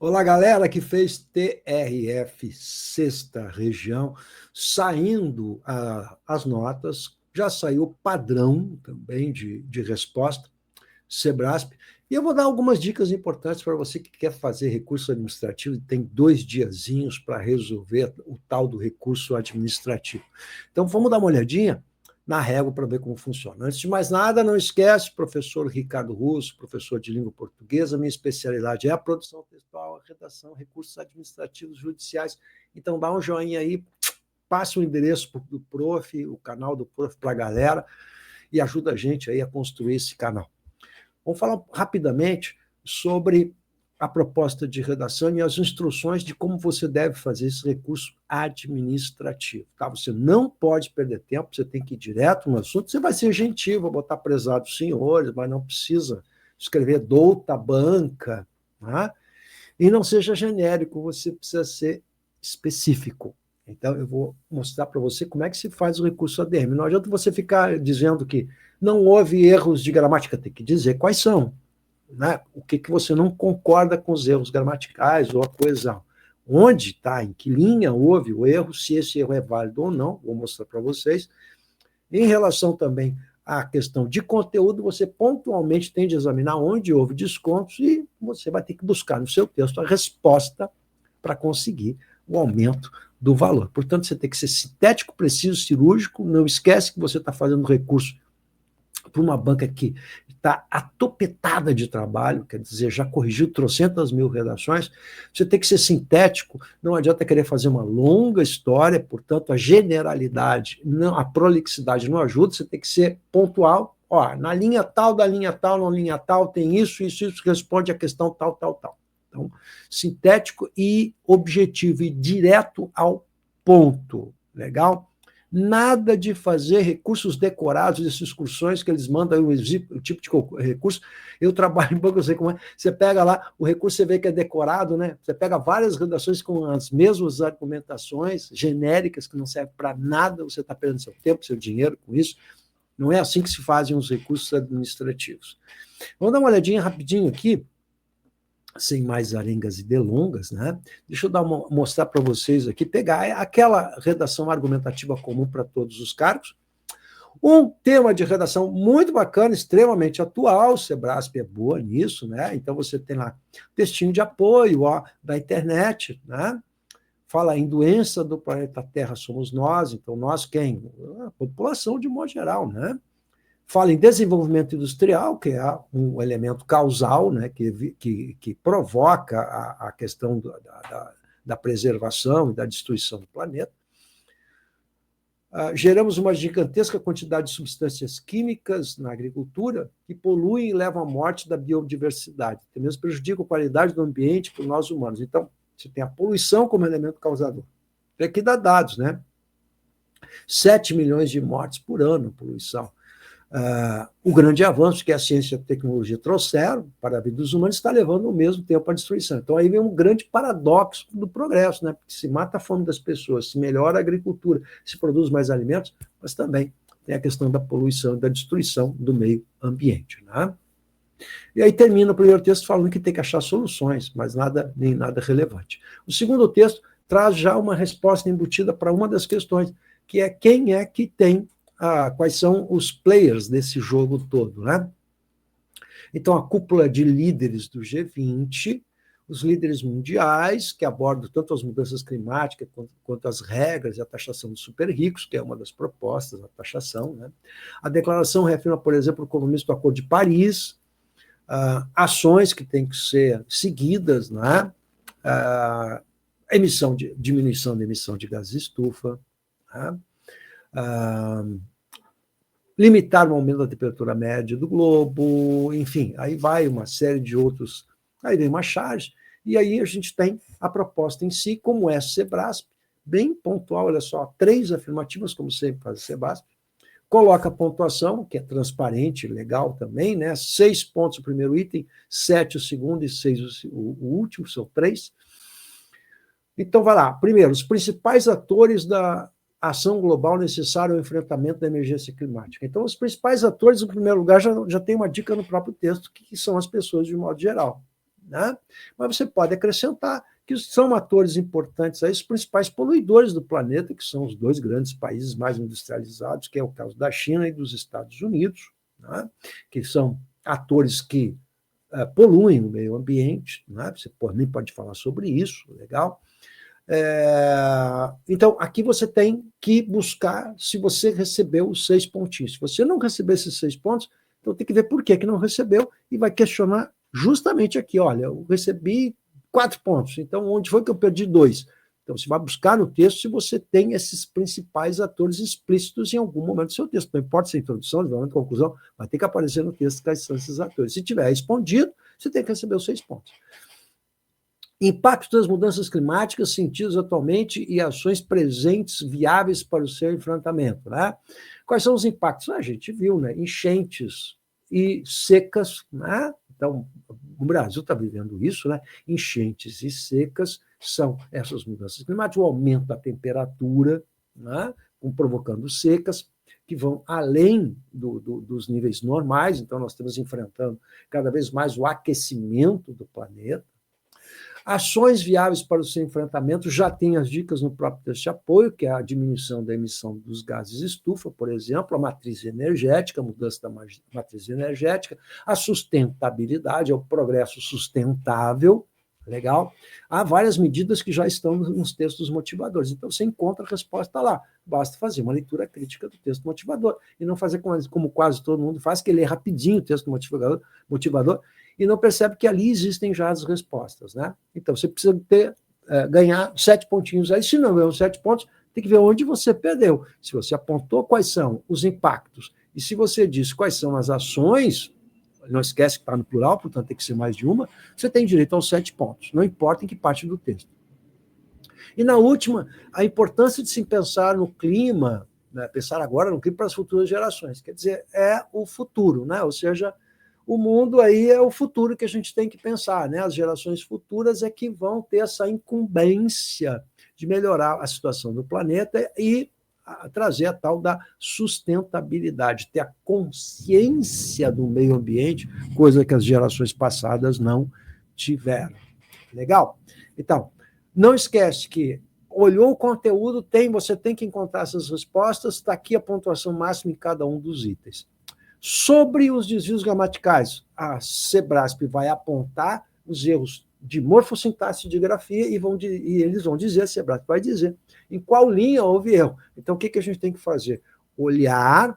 Olá, galera que fez TRF, sexta região, saindo as notas, já saiu o padrão também de resposta, Sebrasp, e eu vou dar algumas dicas importantes para você que quer fazer recurso administrativo e tem 2 diazinhos para resolver o tal do recurso administrativo. Então, vamos dar uma olhadinha na régua para ver como funciona. Antes de mais nada, não esquece, professor Ricardo Russo, professor de língua portuguesa, minha especialidade é a produção textual, a redação, recursos administrativos judiciais. Então, dá um joinha aí, passe o endereço do prof, o canal do prof para a galera e ajuda a gente aí a construir esse canal. Vamos falar rapidamente sobre a proposta de redação e as instruções de como você deve fazer esse recurso administrativo. Tá? Você não pode perder tempo, você tem que ir direto no assunto. Você vai ser gentil, vai botar prezados senhores, mas não precisa escrever douta banca, tá? E não seja genérico, você precisa ser específico. Então, eu vou mostrar para você como é que se faz o recurso ADM. Não adianta você ficar dizendo que não houve erros de gramática, tem que dizer quais são. Né? O que você não concorda com os erros gramaticais ou a coesão. Onde está, em que linha houve o erro, se esse erro é válido ou não, vou mostrar para vocês. Em relação também à questão de conteúdo, você pontualmente tem de examinar onde houve descontos e você vai ter que buscar no seu texto a resposta para conseguir o aumento do valor. Portanto, você tem que ser sintético, preciso, cirúrgico, não esquece que você está fazendo recurso para uma banca que está atopetada de trabalho, quer dizer, já corrigiu trocentas mil redações, você tem que ser sintético, não adianta querer fazer uma longa história, portanto, a generalidade, não, a prolixidade não ajuda, você tem que ser pontual, ó, na linha tal, da linha tal, na linha tal, tem isso, responde a questão tal, tal, tal. Então, sintético e objetivo, e direto ao ponto, legal? Nada de fazer recursos decorados, essas excursões que eles mandam, o tipo de recurso. Eu trabalho em banco, eu sei como é. Você pega lá, o recurso você vê que é decorado, né? Você pega várias redações com as mesmas argumentações genéricas que não servem para nada, você está perdendo seu tempo, seu dinheiro com isso. Não é assim que se fazem os recursos administrativos. Vamos dar uma olhadinha rapidinho aqui, sem mais arengas e delongas, né? Deixa eu mostrar para vocês aqui, pegar aquela redação argumentativa comum para todos os cargos, um tema de redação muito bacana, extremamente atual, o Sebrasp é boa nisso, né? Então você tem lá textinho de apoio, ó, da internet, né? Fala em doença do planeta Terra somos nós, então nós quem? A população de modo geral, né? Fala em desenvolvimento industrial, que é um elemento causal, né, que provoca a questão da preservação e da destruição do planeta. Geramos uma gigantesca quantidade de substâncias químicas na agricultura que poluem e levam à morte da biodiversidade, que mesmo prejudicam a qualidade do ambiente para nós humanos. Então, você tem a poluição como elemento causador. Aqui dá dados, né? 7 milhões de mortes por ano, poluição. O grande avanço que a ciência e a tecnologia trouxeram para a vida dos humanos está levando ao mesmo tempo à destruição. Então, aí vem um grande paradoxo do progresso, né? Porque se mata a fome das pessoas, se melhora a agricultura, se produz mais alimentos, mas também tem a questão da poluição e da destruição do meio ambiente. Né? E aí termina o primeiro texto falando que tem que achar soluções, mas nem nada relevante. O segundo texto traz já uma resposta embutida para uma das questões, que é quem é que tem quais são os players desse jogo todo, né? Então, a cúpula de líderes do G20, os líderes mundiais, que abordam tanto as mudanças climáticas quanto as regras e a taxação dos super ricos, que é uma das propostas da taxação, né? A declaração reafirma, por exemplo, o compromisso do Acordo de Paris, ações que têm que ser seguidas, né? Diminuição da emissão de gases de estufa, né? Limitar o aumento da temperatura média do globo, enfim, aí vai uma série de outros, aí vem uma charge, e aí a gente tem a proposta em si, como é Sebrasp, bem pontual, olha só, 3 afirmativas, como sempre faz o Sebrasp, coloca a pontuação, que é transparente, legal também, né? 6 pontos o primeiro item, 7 o segundo e 6 o último, são 3. Então, vai lá. Primeiro, os principais atores da ação global necessária ao enfrentamento da emergência climática. Então, os principais atores, em primeiro lugar, já tem uma dica no próprio texto, que são as pessoas de modo geral. né? Mas você pode acrescentar que são atores importantes aí, os principais poluidores do planeta, que são os dois grandes países mais industrializados, que é o caso da China e dos Estados Unidos, né? Que são atores que poluem o meio ambiente, né? Você nem pode falar sobre isso, legal? Então, aqui você tem que buscar se você recebeu os 6 pontinhos. Se você não receber esses 6 pontos, então tem que ver por que não recebeu e vai questionar justamente aqui, olha, eu recebi 4 pontos, então onde foi que eu perdi 2? Então, você vai buscar no texto se você tem esses principais atores explícitos em algum momento do seu texto. Não importa se é introdução, desenvolvimento, conclusão, vai ter que aparecer no texto quais são esses atores. Se tiver respondido, você tem que receber os 6 pontos. Impacto das mudanças climáticas sentidos atualmente e ações presentes viáveis para o seu enfrentamento. Né? Quais são os impactos? A gente viu, né? Enchentes e secas. Né? Então, o Brasil está vivendo isso, né? Enchentes e secas são essas mudanças climáticas, o aumento da temperatura, né? Provocando secas, que vão além dos níveis normais. Então, nós estamos enfrentando cada vez mais o aquecimento do planeta. Ações viáveis para o seu enfrentamento, já tem as dicas no próprio texto de apoio, que é a diminuição da emissão dos gases estufa, por exemplo, a matriz energética, a mudança da matriz energética, a sustentabilidade, é o progresso sustentável, legal? Há várias medidas que já estão nos textos motivadores, então você encontra a resposta lá, basta fazer uma leitura crítica do texto motivador, e não fazer como quase todo mundo faz, que lê rapidinho o texto motivador e não percebe que ali existem já as respostas, né? Então, você precisa ganhar 7 pontinhos aí. Se não ganhou 7 pontos, tem que ver onde você perdeu. Se você apontou quais são os impactos, e se você disse quais são as ações, não esquece que está no plural, portanto tem que ser mais de uma, você tem direito aos 7 pontos, não importa em que parte do texto. E na última, a importância de se pensar no clima, né? Pensar agora no clima para as futuras gerações, quer dizer, é o futuro, né? Ou seja, o mundo aí é o futuro que a gente tem que pensar, né? As gerações futuras é que vão ter essa incumbência de melhorar a situação do planeta e trazer a tal da sustentabilidade, ter a consciência do meio ambiente, coisa que as gerações passadas não tiveram. Legal? Então, não esquece que olhou o conteúdo, você tem que encontrar essas respostas, está aqui a pontuação máxima em cada um dos itens. Sobre os desvios gramaticais, a Sebrasp vai apontar os erros de morfossintaxe e de grafia e eles vão dizer, a Sebrasp vai dizer, em qual linha houve erro. Então, o que a gente tem que fazer? Olhar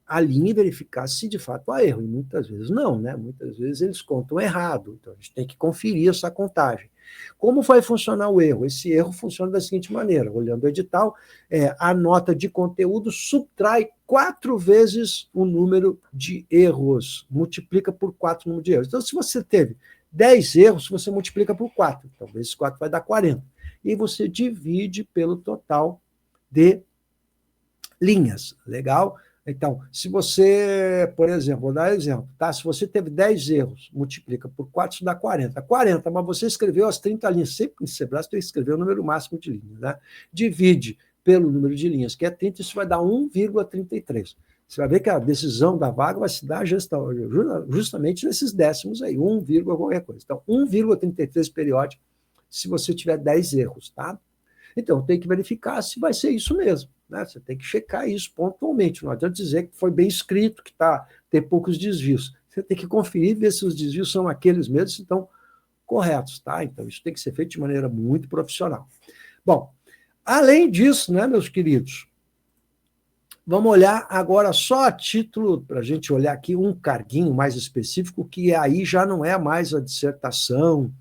a linha e verificar se de fato há erro. E muitas vezes não, né? Muitas vezes eles contam errado. Então, a gente tem que conferir essa contagem. Como vai funcionar o erro? Esse erro funciona da seguinte maneira, olhando o edital, a nota de conteúdo subtrai 4 vezes o número de erros, multiplica por 4 o número de erros. Então, se você teve 10 erros, você multiplica por 4, então vezes 4 vai dar 40. E você divide pelo total de linhas, legal? Então, se você, por exemplo, vou dar um exemplo, tá? Se você teve 10 erros, multiplica por 4, isso dá 40. 40, mas você escreveu as 30 linhas. Sempre em Sebrasp tem que escrever o número máximo de linhas, né? Divide pelo número de linhas, que é 30, isso vai dar 1,33. Você vai ver que a decisão da vaga vai se dar justamente nesses décimos aí, 1, qualquer coisa. Então, 1,33 periódico, se você tiver 10 erros, tá? Então, tem que verificar se vai ser isso mesmo. Né? Você tem que checar isso pontualmente. Não adianta dizer que foi bem escrito, que tem poucos desvios. Você tem que conferir, ver se os desvios são aqueles mesmos, se estão corretos. Tá? Então, isso tem que ser feito de maneira muito profissional. Bom, além disso, né, meus queridos, vamos olhar agora só a título, para a gente olhar aqui um carguinho mais específico, que aí já não é mais a dissertação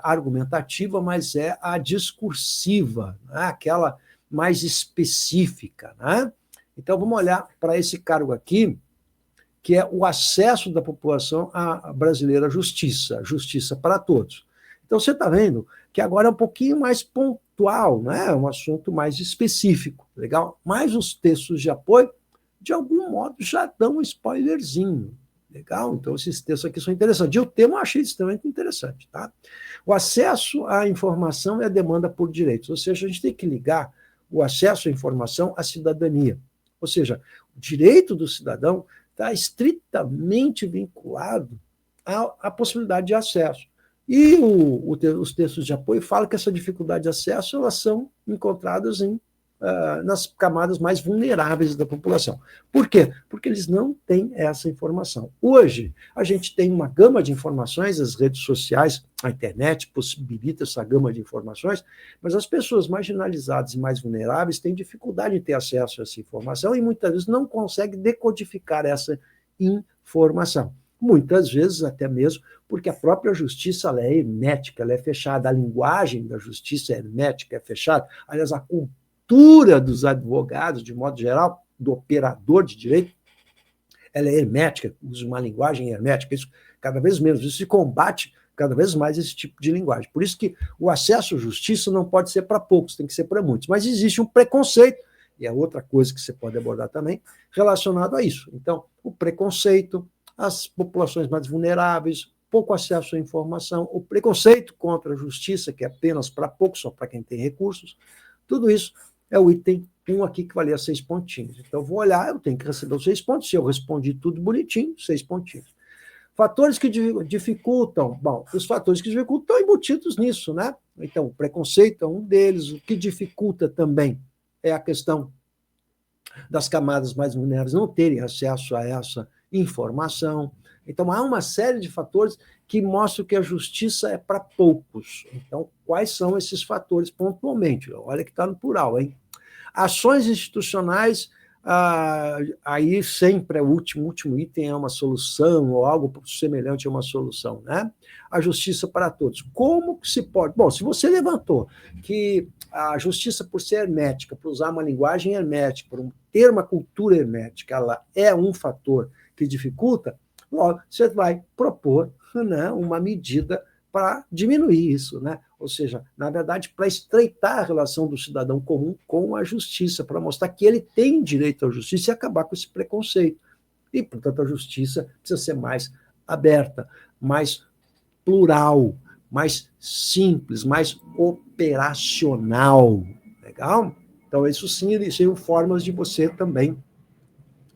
argumentativa, mas é a discursiva, né? Aquela mais específica. Né? Então, vamos olhar para esse cargo aqui, que é o acesso da população à brasileira justiça, justiça para todos. Então, você está vendo que agora é um pouquinho mais pontual, né? Um assunto mais específico, legal? Mas os textos de apoio, de algum modo, já dão um spoilerzinho. Legal? Então, esses textos aqui são interessantes. E o tema eu achei extremamente interessante. Tá? O acesso à informação é a demanda por direitos. Ou seja, a gente tem que ligar o acesso à informação à cidadania. Ou seja, o direito do cidadão está estritamente vinculado a possibilidade de acesso. E os textos de apoio falam que essa dificuldade de acesso elas são encontradas nas camadas mais vulneráveis da população. Por quê? Porque eles não têm essa informação. Hoje, a gente tem uma gama de informações, as redes sociais, a internet possibilita essa gama de informações, mas as pessoas marginalizadas e mais vulneráveis têm dificuldade em ter acesso a essa informação e muitas vezes não conseguem decodificar essa informação. Muitas vezes, até mesmo, porque a própria justiça ela é hermética, ela é fechada, a linguagem da justiça é hermética, é fechada. Aliás, a cultura dos advogados, de modo geral, do operador de direito, ela é hermética, usa uma linguagem hermética, isso cada vez menos, isso se combate cada vez mais esse tipo de linguagem. Por isso que o acesso à justiça não pode ser para poucos, tem que ser para muitos. Mas existe um preconceito, e é outra coisa que você pode abordar também, relacionado a isso. Então, o preconceito, as populações mais vulneráveis, pouco acesso à informação, o preconceito contra a justiça, que é apenas para poucos, só para quem tem recursos, tudo isso é o item 1 aqui que valia 6 pontinhos. Então, eu vou olhar, eu tenho que receber os 6 pontos, se eu respondi tudo bonitinho, 6 pontinhos. Fatores que dificultam, bom, os fatores que dificultam estão embutidos nisso, né? Então, o preconceito é um deles, o que dificulta também é a questão das camadas mais vulneráveis não terem acesso a essa informação. Então, há uma série de fatores que mostram que a justiça é para poucos. Então, quais são esses fatores pontualmente? Olha que está no plural, hein? Ações institucionais, aí sempre é o último item é uma solução, ou algo semelhante a uma solução, né? A justiça para todos. Como que se pode? Bom, se você levantou que a justiça, por ser hermética, por usar uma linguagem hermética, por ter uma cultura hermética, ela é um fator que dificulta, logo, você vai propor, né, uma medida para diminuir isso, né? Ou seja, na verdade, para estreitar a relação do cidadão comum com a justiça, para mostrar que ele tem direito à justiça e acabar com esse preconceito. E, portanto, a justiça precisa ser mais aberta, mais plural, mais simples, mais operacional. Legal? Então, isso sim, seriam formas de você também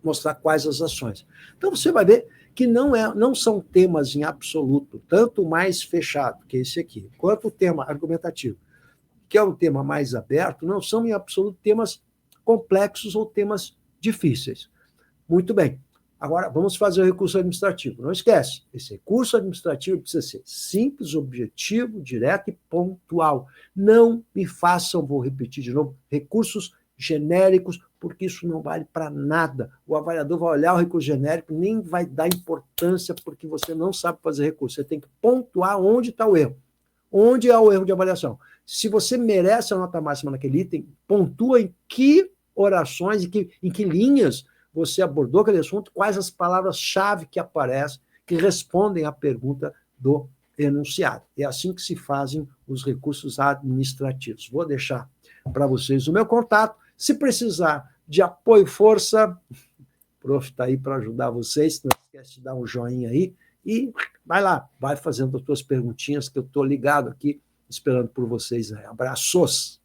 mostrar quais as ações. Então, você vai ver que não são temas em absoluto, tanto o mais fechado, que é esse aqui, quanto o tema argumentativo, que é um tema mais aberto, não são em absoluto temas complexos ou temas difíceis. Muito bem. Agora, vamos fazer o recurso administrativo. Não esquece, esse recurso administrativo precisa ser simples, objetivo, direto e pontual. Não me façam, vou repetir de novo, recursos genéricos, porque isso não vale para nada. O avaliador vai olhar o recurso genérico, nem vai dar importância, porque você não sabe fazer recurso. Você tem que pontuar onde está o erro. Onde é o erro de avaliação? Se você merece a nota máxima naquele item, pontua em que orações, em que linhas você abordou aquele assunto, quais as palavras-chave que aparecem, que respondem à pergunta do enunciado. É assim que se fazem os recursos administrativos. Vou deixar para vocês o meu contato. Se precisar de apoio e força, o prof. Está aí para ajudar vocês. Não esquece de dar um joinha aí e vai lá, vai fazendo as tuas perguntinhas, que eu estou ligado aqui, esperando por vocês. Abraços!